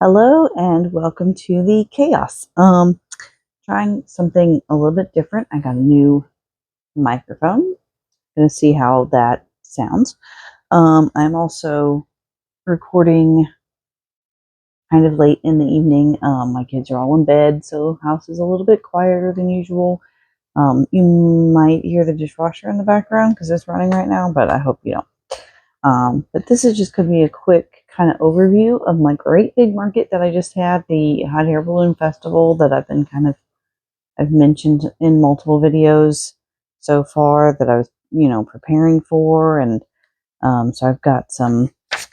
Hello and welcome to the chaos. Trying something a little bit different. I got a new microphone. Gonna see how that sounds. I'm also recording kind of late in the evening. My kids are all in bed, so house is a little bit quieter than usual. You might hear the dishwasher in the background because it's running right now, but I hope you don't. But this is just going to be a quick kind of overview of my great big market that I just had, the Hot Air Balloon Festival that I've mentioned in multiple videos so far that I was, preparing for. And so I've got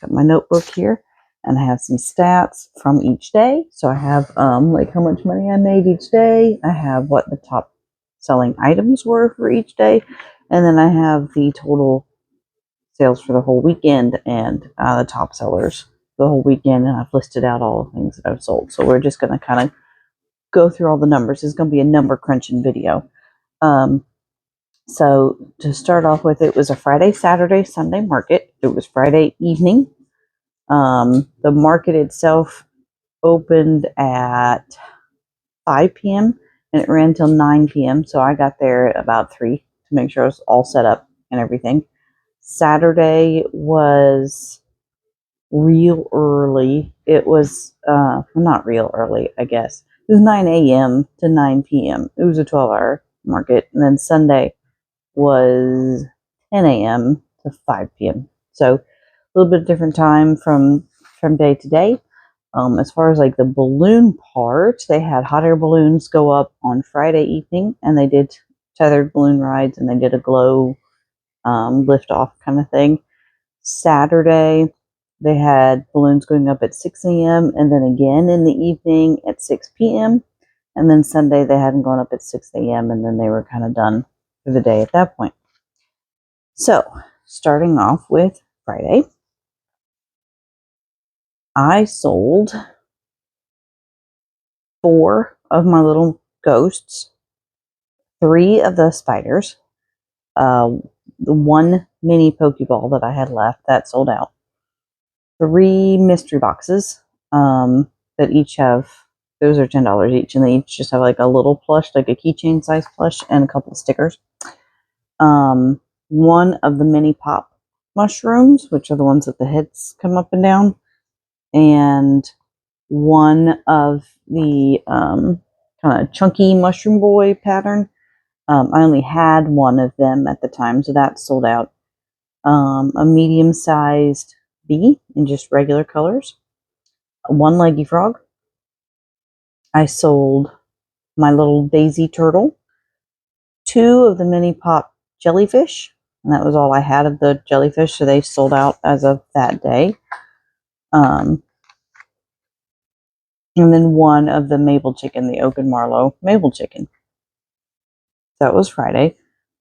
my notebook here and I have some stats from each day. So I have like how much money I made each day. I have what the top selling items were for each day. And then I have the total sales for the whole weekend and the top sellers the whole weekend, and I've listed out all the things that I've sold. So we're just going to kind of go through all the numbers. It's going to be a number crunching video. So to start off with, it was a Friday, Saturday, Sunday market. It was Friday evening. The market itself opened at 5 p.m. and it ran till 9 p.m. So I got there at about 3 to make sure I was all set up and everything. Saturday was real early. It was not real early, I guess. It was 9 a.m. to 9 p.m. It was a 12-hour market. And then Sunday was 10 a.m. to 5 p.m. So a little bit different time from day to day. As far as like the balloon part, they had hot air balloons go up on Friday evening, and they did tethered balloon rides, and they did a glow lift off kind of thing. Saturday, they had balloons going up at 6 a.m. and then again in the evening at 6 p.m. And then Sunday, they hadn't gone up at 6 a.m. and then they were kind of done for the day at that point. So, starting off with Friday, I sold 4 of my little ghosts, 3 of the spiders, the 1 mini Pokeball that I had left that sold out, 3 mystery boxes that each have, those are $10 each, and they each just have like a little plush, like a keychain size plush, and a couple of stickers. 1 of the mini pop mushrooms, which are the ones that the heads come up and down, and 1 of the kind of chunky mushroom boy pattern. I only had 1 of them at the time, so that sold out. A medium-sized bee in just regular colors, 1 leggy frog. I sold my little daisy turtle, 2 of the mini pop jellyfish, and that was all I had of the jellyfish, so they sold out as of that day. And then 1 of the Mabel chicken, the Oak and Marlowe Mabel chicken. That was Friday.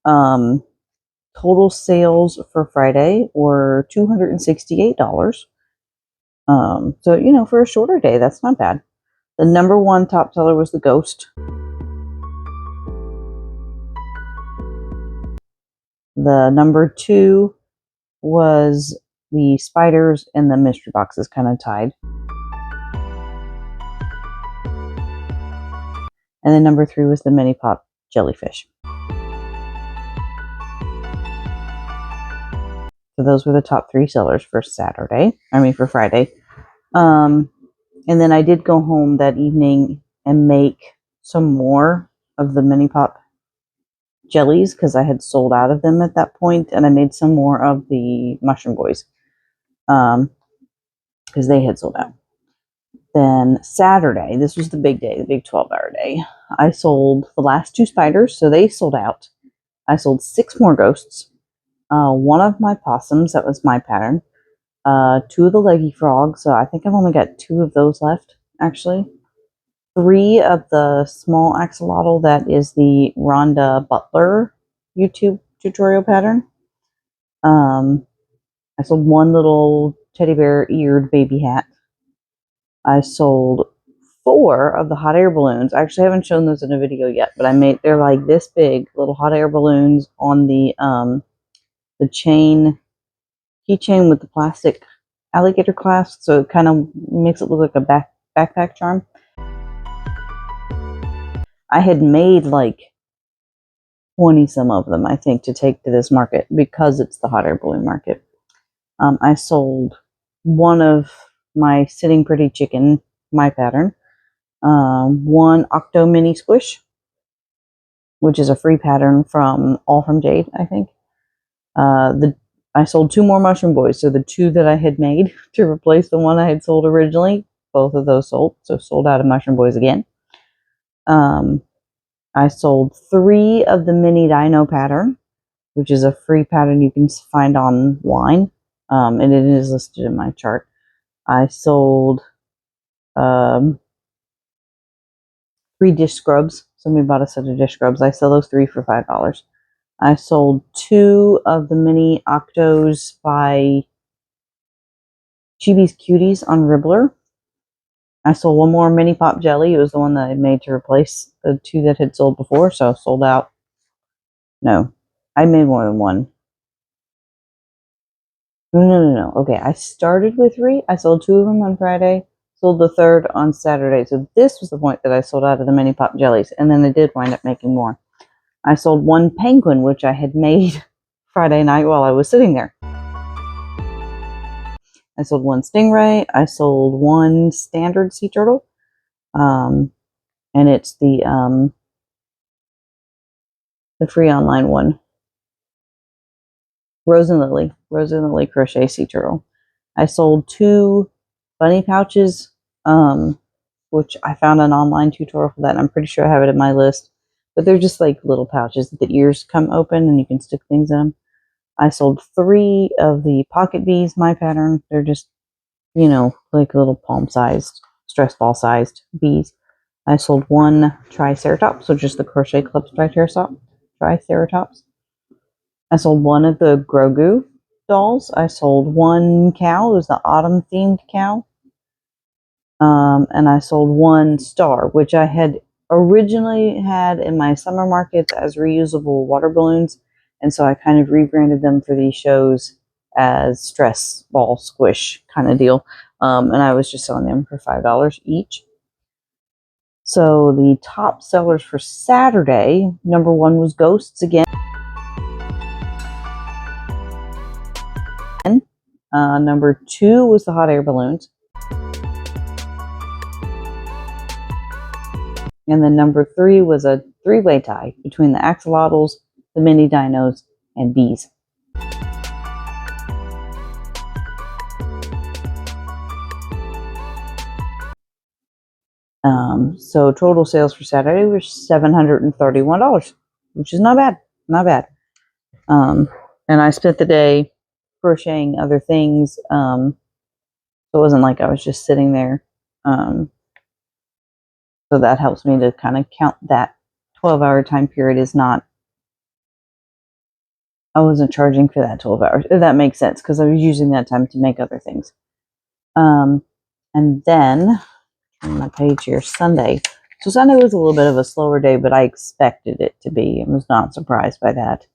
Total sales for Friday were $268. So, for a shorter day, that's not bad. The number 1 top seller was the ghost. The number 2 was the spiders, and the mystery boxes kind of tied. And then number 3 was the mini pop jellyfish. So those were the top 3 sellers for Friday. And then I did go home that evening and make some more of the mini pop jellies because I had sold out of them at that point, and I made some more of the mushroom boys because they had sold out. Then Saturday, this was the big day, the big 12-hour day. I sold the last 2 spiders, so they sold out. I sold 6 more ghosts, 1 of my possums, that was my pattern, 2 of the leggy frogs, so I think I've only got 2 of those left, actually. 3 of the small axolotl, that is the Rhonda Butler YouTube tutorial pattern. I sold 1 little teddy bear eared baby hat. I sold 4 of the hot air balloons. I actually haven't shown those in a video yet, but they're like this big, little hot air balloons on the keychain with the plastic alligator clasp, so it kind of makes it look like a backpack charm. I had made like 20 some of them, I think, to take to this market because it's the hot air balloon market. I sold one of my Sitting Pretty Chicken, my pattern, one Octo Mini Squish, which is a free pattern from All From Jade, I think. I sold two more Mushroom Boys, so the two that I had made to replace the one I had sold originally, both of those sold, so sold out of Mushroom Boys again. I sold 3 of the Mini Dino pattern, which is a free pattern you can find online, and it is listed in my chart. I sold 3 dish scrubs. Somebody bought a set of dish scrubs. I sell those 3 for $5. I sold 2 of the Mini Octos by Chibi's Cuties on Ribbler. I sold one more Mini Pop Jelly. It was the one that I made to replace the 2 that had sold before, so sold out. No, I made more than one. No. Okay, I started with 3. I sold 2 of them on Friday, sold the 3rd on Saturday. So this was the point that I sold out of the Mini Pop Jellies, and then I did wind up making more. I sold one penguin, which I had made Friday night while I was sitting there. I sold one stingray. I sold one standard sea turtle, and it's the free online one. Rose and Lily crochet sea turtle. I sold 2 bunny pouches, which I found an online tutorial for that, and I'm pretty sure I have it in my list. But they're just like little pouches. The ears come open and you can stick things in them. I sold 3 of the Pocket Bees, my pattern. They're just, like little palm-sized, stress ball-sized bees. I sold 1 Triceratops, which is the Crochet Club's Triceratops. I sold 1 of the Grogu dolls. I sold 1 cow. It was the autumn-themed cow. And I sold 1 star, which I had originally had in my summer markets as reusable water balloons. And so I kind of rebranded them for these shows as stress ball squish kind of deal. And I was just selling them for $5 each. So the top sellers for Saturday, number 1 was Ghosts again. Number 2 was the hot air balloons. And then number 3 was a 3-way tie between the axolotls, the mini dinos, and bees. So total sales for Saturday were $731, which is not bad. Not bad. And I spent the day crocheting other things. So it wasn't like I was just sitting there. So that helps me to kind of count that 12-hour time period is not, I wasn't charging for that 12 hours, if that makes sense, because I was using that time to make other things. And then, on my page here, Sunday. So Sunday was a little bit of a slower day, but I expected it to be. I was not surprised by that.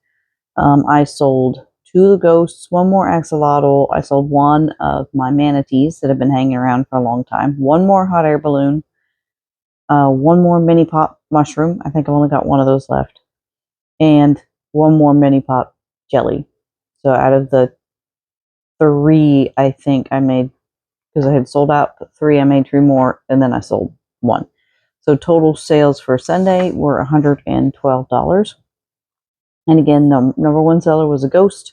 I sold 2 of the ghosts, 1 more axolotl. I sold 1 of my manatees that have been hanging around for a long time. 1 more hot air balloon. 1 more mini pop mushroom. I think I've only got 1 of those left. And 1 more mini pop jelly. So out of the 3, I think I made, because I had sold out 3, I made 3 more, and then I sold 1. So total sales for Sunday were $112. And again, the number 1 seller was a ghost.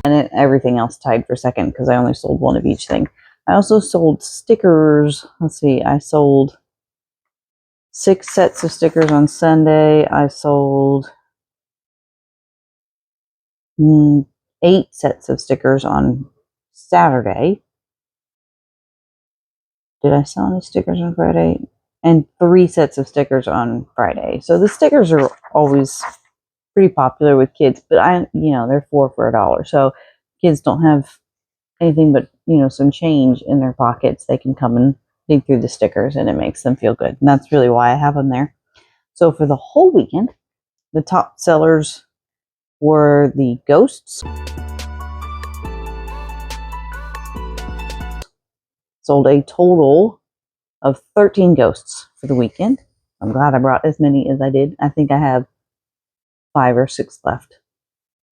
And everything else tied for second because I only sold 1 of each thing. I also sold stickers. Let's see, I sold 6 sets of stickers on Sunday. I sold 8 sets of stickers on Saturday. Did I sell any stickers on Friday? And 3 sets of stickers on Friday. So the stickers are always pretty popular with kids, but they're 4 for $1. So kids don't have anything but, some change in their pockets. They can come and dig through the stickers and it makes them feel good. And that's really why I have them there. So for the whole weekend, the top sellers were the ghosts, Sold a total of 13 ghosts for the weekend. I'm glad I brought as many as I did. I think I have 5 or 6 left.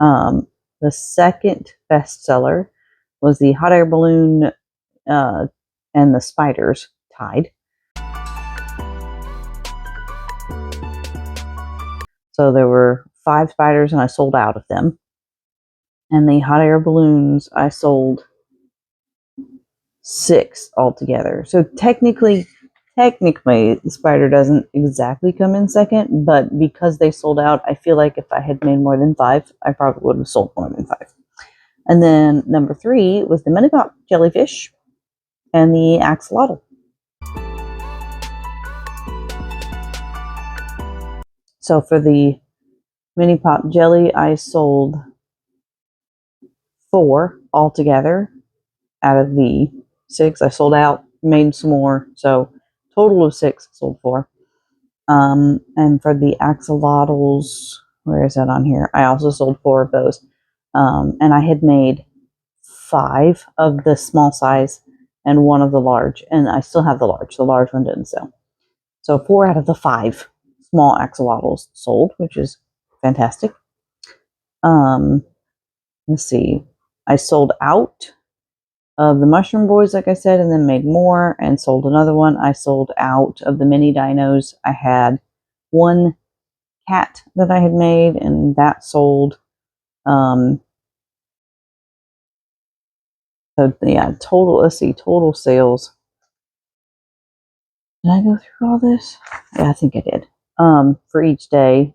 The second bestseller was the hot air balloon and the spiders tied. So there were 5 spiders and I sold out of them. And the hot air balloons, I sold 6 altogether. So technically, the spider doesn't exactly come in second, but because they sold out, I feel like if I had made more than 5, I probably would have sold more than 5. And then number 3 was the mini pop jellyfish and the axolotl. So for the mini pop jelly, I sold 4 altogether out of the 6. I sold out, made some more, so total of 6, sold 4. And for the axolotls, where is that on here? I also sold 4 of those. And I had made 5 of the small size and 1 of the large, and I still have the large. The large one didn't sell. So 4 out of the 5 small axolotls sold, which is fantastic. Let's see. I sold out of the mushroom boys, like I said, and then made more and sold another one. I sold out of the mini dinos. I had 1 cat that I had made, and that sold. So yeah, total sales. Did I go through all this? Yeah, I think I did. For each day,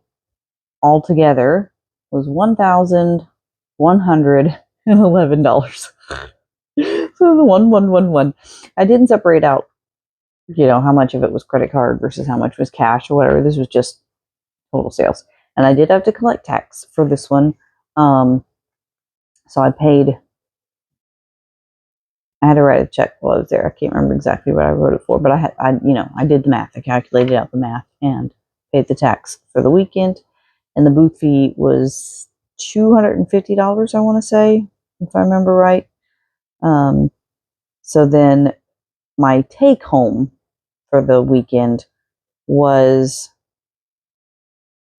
altogether was $1,111. So the 1,111. I didn't separate out, how much of it was credit card versus how much was cash or whatever. This was just total sales, and I did have to collect tax for this one. So I paid. I had to write a check while I was there. I can't remember exactly what I wrote it for, but I did the math. I calculated out the math and paid the tax for the weekend. And the booth fee was $250, I want to say, if I remember right. So then my take home for the weekend was,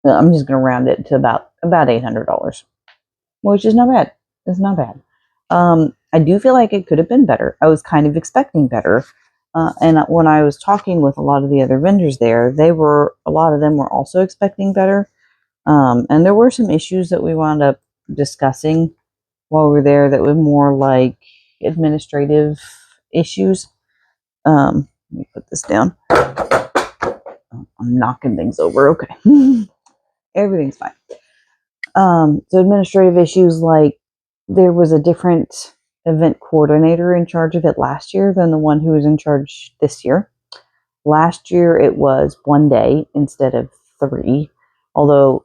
I'm just going to round it to about $800, which is not bad. It's not bad. I do feel like it could have been better. I was kind of expecting better. And when I was talking with a lot of the other vendors there, a lot of them were also expecting better. And there were some issues that we wound up discussing while we were there that were more like administrative issues. Let me put this down. I'm knocking things over. Okay. Everything's fine. So administrative issues, like there was a different event coordinator in charge of it last year than the one who was in charge this year. Last year it was 1 day instead of 3, although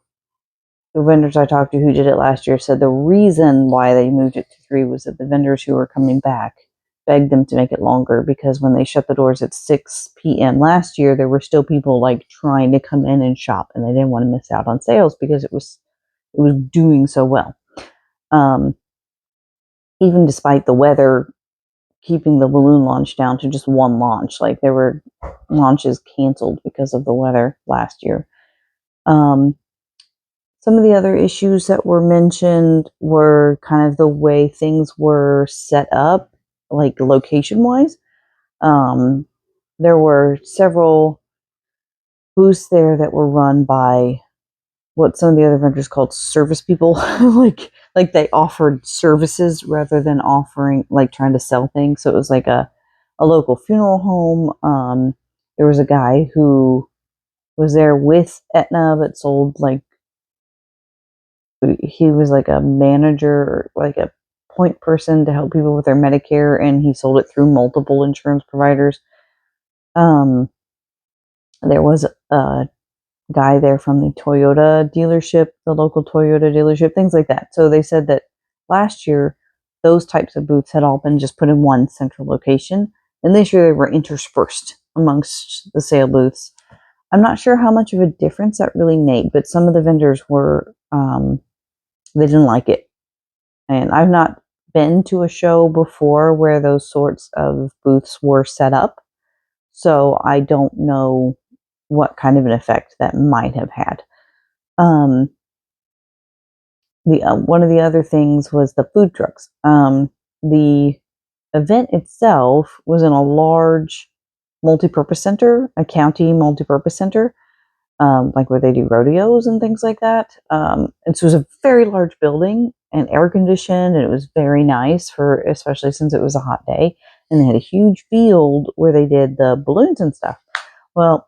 the vendors I talked to who did it last year said the reason why they moved it to 3 was that the vendors who were coming back begged them to make it longer, because when they shut the doors at 6 p.m. last year, there were still people like trying to come in and shop, and they didn't want to miss out on sales because it was doing so well. Even despite the weather keeping the balloon launch down to just 1 launch, like there were launches canceled because of the weather last year. Some of the other issues that were mentioned were kind of the way things were set up, like location-wise. There were several booths there that were run by what some of the other vendors called service people. like they offered services rather than offering, like, trying to sell things. So it was like a local funeral home. There was a guy who was there with Aetna but sold, like, he was like a manager, like a point person to help people with their Medicare, and he sold it through multiple insurance providers. There was a guy there from the Toyota dealership, the local Toyota dealership, things like that. So they said that last year, those types of booths had all been just put in one central location, and this year they were interspersed amongst the sale booths. I'm not sure how much of a difference that really made, but some of the vendors were, they didn't like it. And I've not been to a show before where those sorts of booths were set up, so I don't know what kind of an effect that might have had. Um, the one of the other things was the food trucks. The event itself was in a large multi-purpose center, a county multi-purpose center, like where they do rodeos and things like that. And so it was a very large building and air conditioned, and it was very nice for, especially since it was a hot day. And they had a huge field where they did the balloons and stuff. Well,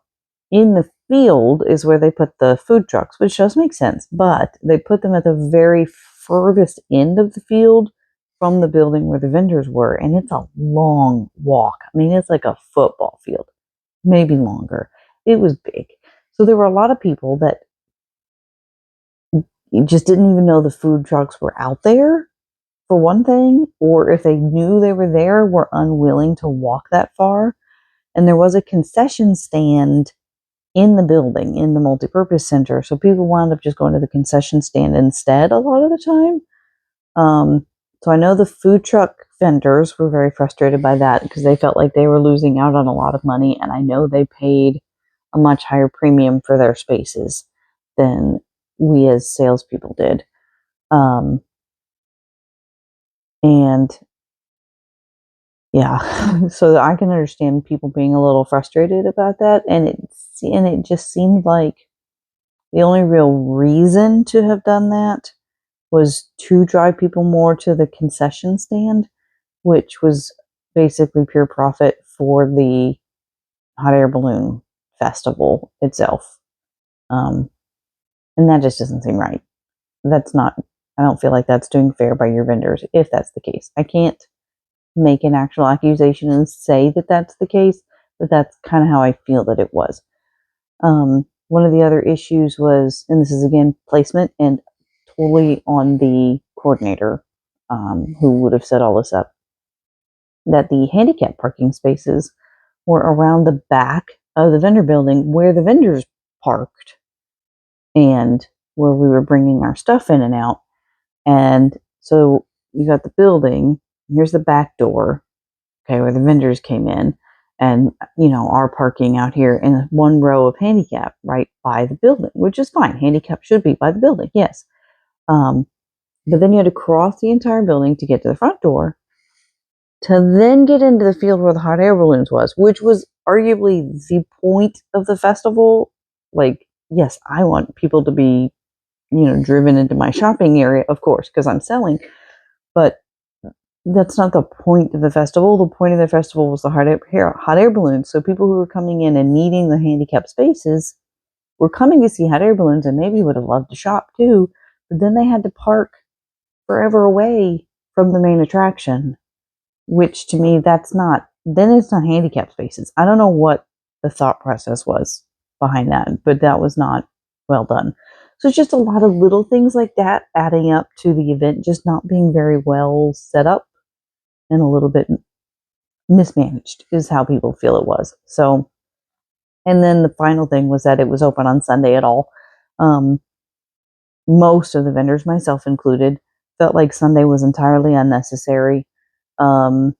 in the field is where they put the food trucks, which does make sense, but they put them at the very furthest end of the field from the building where the vendors were, and it's a long walk. I mean, it's like a football field, maybe longer. It was big. So there were a lot of people that just didn't even know the food trucks were out there, for one thing, or if they knew they were there, were unwilling to walk that far. And there was a concession stand in the building, in the multipurpose center. So people wound up just going to the concession stand instead a lot of the time. So I know the food truck vendors were very frustrated by that because they felt like they were losing out on a lot of money. And I know they paid a much higher premium for their spaces than we as salespeople did. And yeah, so I can understand people being a little frustrated about that. And it just seemed like the only real reason to have done that was to drive people more to the concession stand, which was basically pure profit for the hot air balloon festival itself. Um, and that just doesn't seem right. That's not, I don't feel like that's doing fair by your vendors if that's the case. I can't make an actual accusation and say that that's the case, but that's kind of how I feel that it was. One of the other issues was, and this is again placement and totally on the coordinator who would have set all this up, that the handicap parking spaces were around the back of the vendor building where the vendors parked and where we were bringing our stuff in and out. And so you got the building, here's the back door, okay, where the vendors came in, and our parking out here in one row of handicap right by the building, which is fine. Handicap should be by the building, yes. But then you had to cross the entire building to get to the front door, to then get into the field where the hot air balloons was, which was arguably the point of the festival. Like, yes, I want people to be, driven into my shopping area, of course, because I'm selling, but that's not the point of the festival. The point of the festival was the hot air balloons. So people who were coming in and needing the handicap spaces were coming to see hot air balloons and maybe would have loved to shop too, but then they had to park forever away from the main attraction, which to me, then it's not handicap spaces. I don't know what the thought process was behind that, but that was not well done. So it's just a lot of little things like that adding up to the event just not being very well set up and a little bit mismanaged is how people feel it was. So, and then the final thing was that it was open on Sunday at all. Um, Most of the vendors, myself included, felt like Sunday was entirely unnecessary. Um,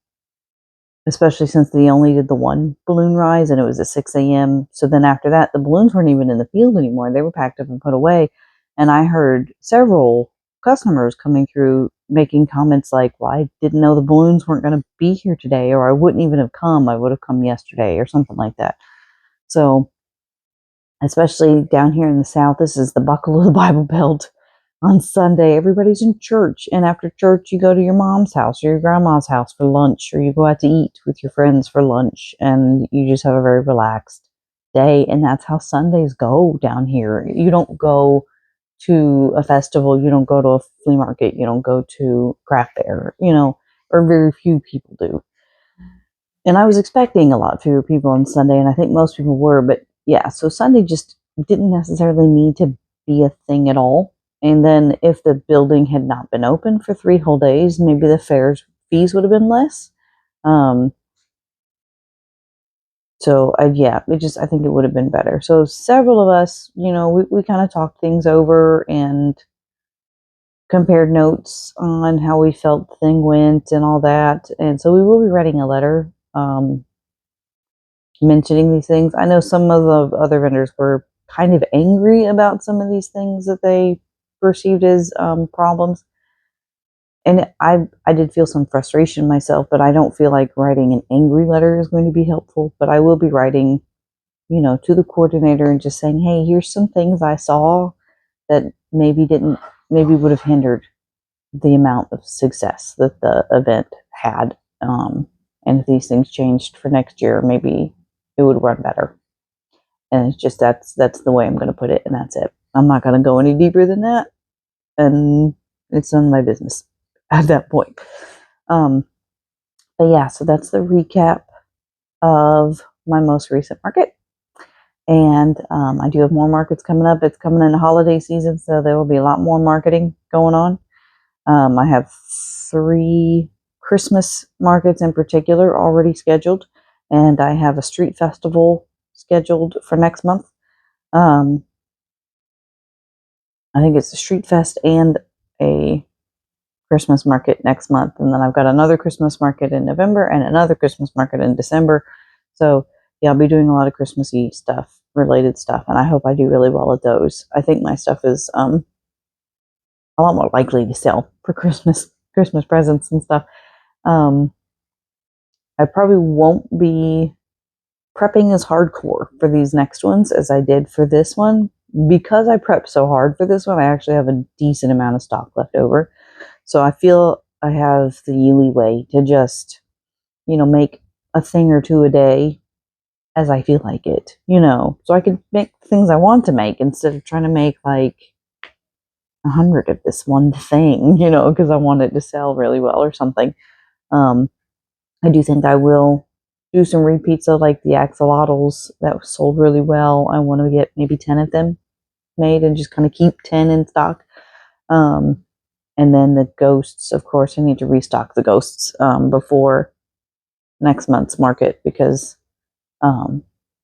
Especially since they only did the one balloon rise and it was at 6 a.m. So then after that, the balloons weren't even in the field anymore. They were packed up and put away. And I heard several customers coming through making comments like, well, I didn't know the balloons weren't going to be here today, or I wouldn't even have come. I would have come yesterday, or something like that. So, especially down here in the South, this is the buckle of the Bible Belt. On Sunday, everybody's in church, and after church, you go to your mom's house or your grandma's house for lunch, or you go out to eat with your friends for lunch, and you just have a very relaxed day. And that's how Sundays go down here. You don't go to a festival, you don't go to a flea market, you don't go to craft fair, or very few people do. And I was expecting a lot fewer people on Sunday, and I think most people were, but yeah, so Sunday just didn't necessarily need to be a thing at all. And then if the building had not been open for 3 whole days, maybe the fair's fees would have been less. Um, yeah, I think it would have been better. So several of us, we kind of talked things over, and compared notes on how we felt the thing went and all that. And so we will be writing a letter mentioning these things. I know some of the other vendors were kind of angry about some of these things that they perceived as problems. And I did feel some frustration myself, but I don't feel like writing an angry letter is going to be helpful. But I will be writing, to the coordinator and just saying, hey, here's some things I saw that maybe would have hindered the amount of success that the event had. And if these things changed for next year, maybe it would run better. And it's just that's the way I'm going to put it, and that's it. I'm not going to go any deeper than that, and it's none of my business at that point. But yeah, so that's the recap of my most recent market. And I do have more markets coming up. It's coming in the holiday season, so there will be a lot more marketing going on. I have 3 Christmas markets in particular already scheduled, and I have a street festival scheduled for next month. I think it's a street fest and a Christmas market next month, and then I've got another Christmas market in November and another Christmas market in December. So yeah, I'll be doing a lot of Christmassy stuff, related stuff, and I hope I do really well at those. I think my stuff is a lot more likely to sell for Christmas presents and stuff. I probably won't be prepping as hardcore for these next ones as I did for this one. Because I prepped so hard for this one, I actually have a decent amount of stock left over. So I feel I have the leeway to just, make a thing or two a day as I feel like it, So I can make things I want to make instead of trying to make like 100 of this one thing, because I want it to sell really well or something. I do think I will do some repeats of like the axolotls that sold really well. I want to get maybe 10 of them made and just kind of keep 10 in stock. And then the ghosts, of course, I need to restock the ghosts before next month's market, because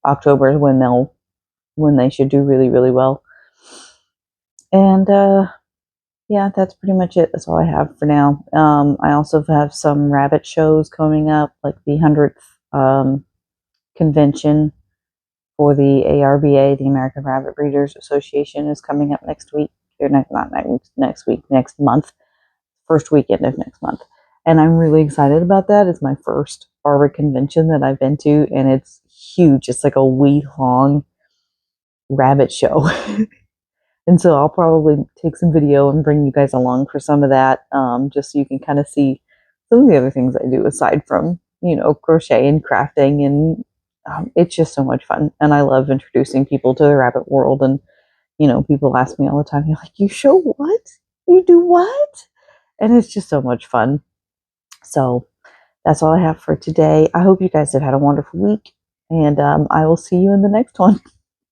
October is when they should do really, really well. And yeah, that's pretty much it. That's all I have for now. I also have some rabbit shows coming up, like the 100th convention for the ARBA, the American Rabbit Breeders Association, is coming up next week. Or not next week, next month. First weekend of next month. And I'm really excited about that. It's my first barber convention that I've been to, and it's huge. It's like a week long rabbit show. And so I'll probably take some video and bring you guys along for some of that, just so you can kind of see some of the other things I do aside from, crochet and crafting. And it's just so much fun. And I love introducing people to the rabbit world. And, people ask me all the time, you're like, you show what? You do what? And it's just so much fun. So that's all I have for today. I hope you guys have had a wonderful week, and I will see you in the next one.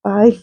Bye.